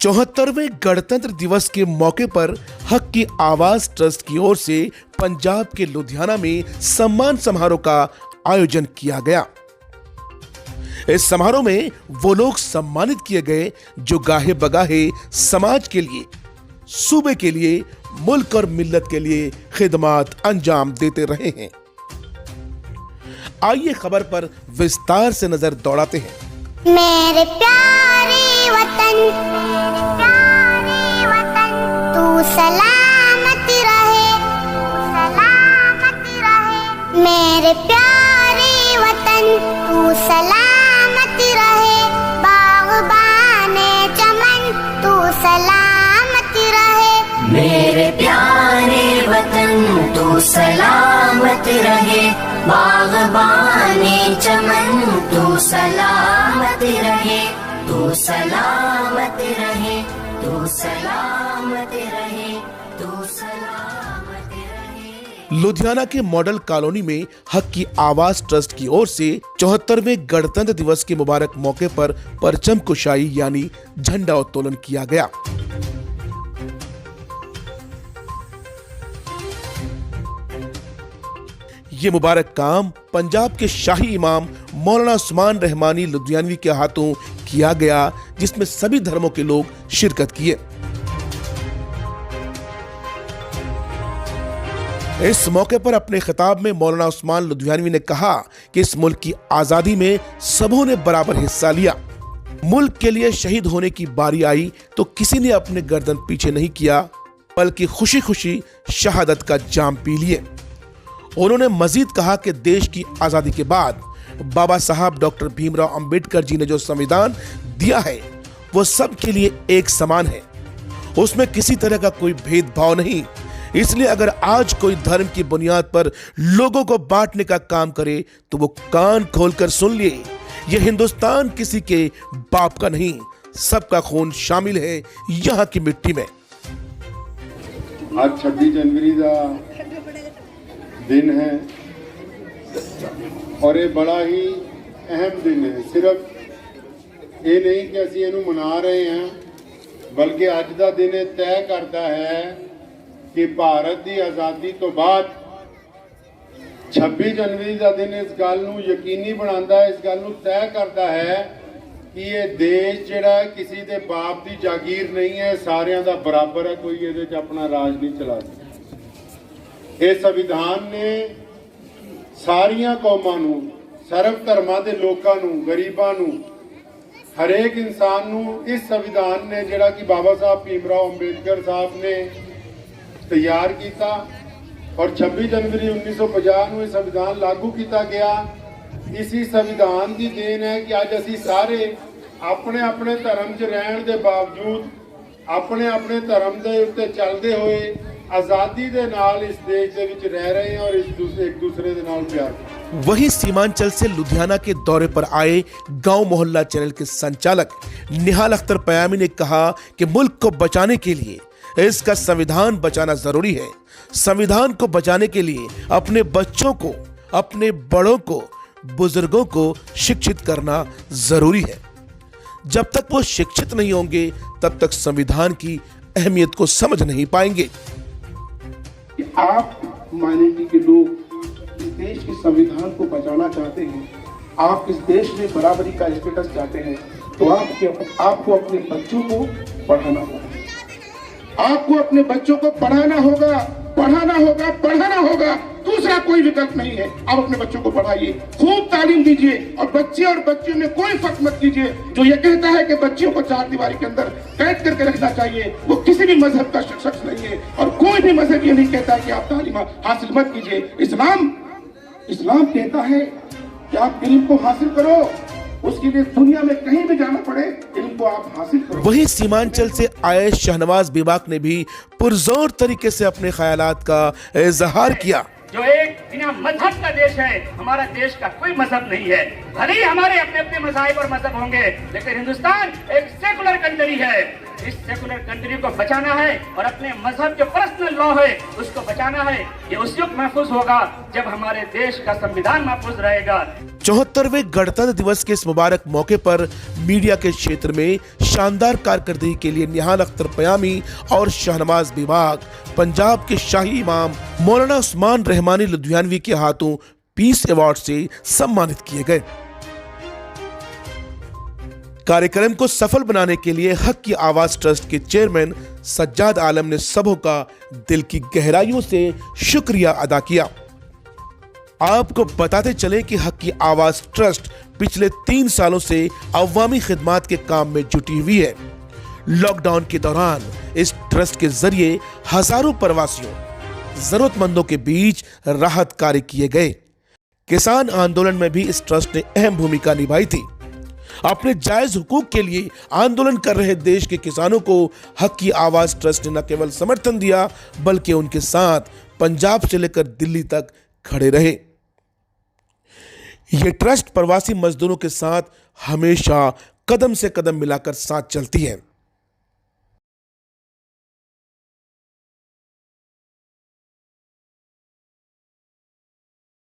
74वें गणतंत्र दिवस के मौके पर हक की आवाज ट्रस्ट की ओर से पंजाब के लुधियाना में सम्मान समारोह का आयोजन किया गया। इस समारोह में वो लोग सम्मानित किए गए जो गाहे बगाहे समाज के लिए, सूबे के लिए, मुल्क और मिल्लत के लिए खिदमत अंजाम देते रहे हैं। आइए खबर पर विस्तार से नजर दौड़ाते हैं। मेरे प्यारे वतन तू सलामत रहे, मेरे प्यारे वतन तू सलामत रहे, बाग़बाने चमन तू सलामत रहे। मेरे प्यारे वतन तू सलामत रहे, बाग़बाने चमन तू सलामत रहे, तू सलामत रहे, तू सलामत रहे, तू सलामत रहे। लुधियाना के मॉडल कॉलोनी में हक की आवाज ट्रस्ट की ओर से 74वें गणतंत्र दिवस के मुबारक मौके पर परचम कुशाई यानी झंडा उत्तोलन किया गया। ये मुबारक काम पंजाब के शाही इमाम मौलाना उस्मान रहमानी लुधियानवी के हाथों किया गया, जिसमें सभी धर्मों के लोग शिरकत किए। इस मौके पर अपने खिताब में मौलाना उस्मान लुधियानवी ने कहा कि इस मुल्क की आजादी में सबों ने बराबर हिस्सा लिया। मुल्क के लिए शहीद होने की बारी आई तो किसी ने अपने गर्दन पीछे नहीं किया, बल्कि खुशी खुशी शहादत का जाम पी लिए। उन्होंने मजीद कहा कि देश की आजादी के बाद बाबा साहब डॉक्टर भीमराव अंबेडकर जी ने जो संविधान दिया है वो सबके लिए एक समान है, उसमें किसी तरह का कोई भेदभाव नहीं। इसलिए अगर आज कोई धर्म की बुनियाद पर लोगों को बांटने का काम करे तो वो कान खोलकर सुन लिए, ये हिंदुस्तान किसी के बाप का नहीं, सबका खून शामिल है यहाँ की मिट्टी में। आज 26 जनवरी का दिन है और ये बड़ा ही अहम दिन है। सिर्फ ये नहीं कि असी इनू मना रहे हैं, बल्कि अज का दिन तय करता है कि भारत की आज़ादी तो बाद 26 जनवरी का दिन इस गल नू यकीनी बनाता है, इस गल नू तय करता है कि ये देश जिहड़ा किसी के बाप की जागीर नहीं है, सारियां दा बराबर है, कोई इहदे च अपना राज नहीं चला सकता। इस संविधान ने सारिया कौमां नू, सर्व धर्मां दे लोकां नू, गरीबां नू, हरेक इंसान नू इस संविधान ने जिहड़ा कि बाबा साहब भीमराव अंबेडकर साहब ने तैयार किया और 26 जनवरी 1950 में संविधान लागू किया गया। इसी संविधान की देन है कि अज असी सारे अपने अपने धर्म च रहने के बावजूद अपने अपने धर्म के उत्ते चलते हुए आजादी दे नाल इस देश दे विच रह रहे हैं और एक दूसरे दे नाल प्यार। वहीं सीमांचल से लुधियाना के दौरे पर आए गांव मोहल्ला चैनल के संचालक निहाल अख्तर पयामी ने कहा कि मुल्क को बचाने के लिए इसका संविधान बचाना जरूरी है। संविधान को बचाने के लिए अपने बच्चों को, अपने बड़ों को, बुजुर्गों को शिक्षित करना जरूरी है। जब तक वो शिक्षित नहीं होंगे तब तक संविधान की अहमियत को समझ नहीं पाएंगे। आप ह्यूमैनिटी के लोग इस देश के संविधान को बचाना चाहते हैं, आप इस देश में बराबरी का स्टेटस चाहते हैं, तो आपको अपने बच्चों को पढ़ाना होगा। आपको अपने बच्चों को पढ़ाना होगा, पढ़ाना होगा, पढ़ाना होगा। दूसरा कोई विकल्प नहीं है। आप अपने बच्चों को पढ़ाइए, खूब तालीम दीजिए और बच्चे और बच्चियों में कोई फर्क मत कीजिए। जो ये कहता है कि बच्चियों को 4 दीवारी के अंदर कैद करके रखना चाहिए, वो किसी भी मजहब का शख्स नहीं है और कोई भी मजहब ये नहीं कहता कि आप तालीम हासिल मत कीजिए। इस्लाम कहता है कि आप इल्म को हासिल करो, उसके लिए दुनिया में कहीं भी जाना पड़े इल्म को आप हासिल करो। वहीं सीमांचल से आए शहनवाज बेबाक ने भी पुरजोर तरीके से अपने ख्यालात का इजहार किया। जो एक बिना मजहब का देश है, हमारा देश का कोई मजहब नहीं है। भले ही हमारे अपने अपने मज़ाहिब और मजहब होंगे, लेकिन हिंदुस्तान एक सेकुलर कंट्री है। इस सेकुलर कंट्री को बचाना है और अपने मजहब जो पर्सनल लॉ है उसको बचाना है। ये उस युग महफूज होगा जब हमारे देश का संविधान महफूज रहेगा। 74वें गणतंत्र दिवस के इस मुबारक मौके पर मीडिया के क्षेत्र में शानदार कारकर्दगी के लिए निहाल अख्तर पयामी और शहनवाज बिबाग पंजाब के शाही इमाम मौलाना उस्मान रहमानी लुधियानवी के हाथों पीस अवार्ड से सम्मानित किए गए। कार्यक्रम को सफल बनाने के लिए हक की आवाज ट्रस्ट के चेयरमैन सज्जाद आलम ने सबों का दिल की गहराइयों से शुक्रिया अदा किया। आपको बताते चले कि हक की आवाज ट्रस्ट पिछले 3 सालों से अवामी खिदमात के काम में जुटी हुई है। लॉकडाउन के दौरान इस ट्रस्ट के जरिए हजारों प्रवासियों जरूरतमंदों के बीच राहत कार्य किए गए। किसान आंदोलन में भी इस ट्रस्ट ने अहम भूमिका निभाई थी। अपने जायज हुकूक के लिए आंदोलन कर रहे देश के किसानों को हक की आवाज ट्रस्ट ने न केवल समर्थन दिया बल्कि उनके साथ पंजाब से लेकर दिल्ली तक खड़े रहे। यह ट्रस्ट प्रवासी मजदूरों के साथ हमेशा कदम से कदम मिलाकर साथ चलती है।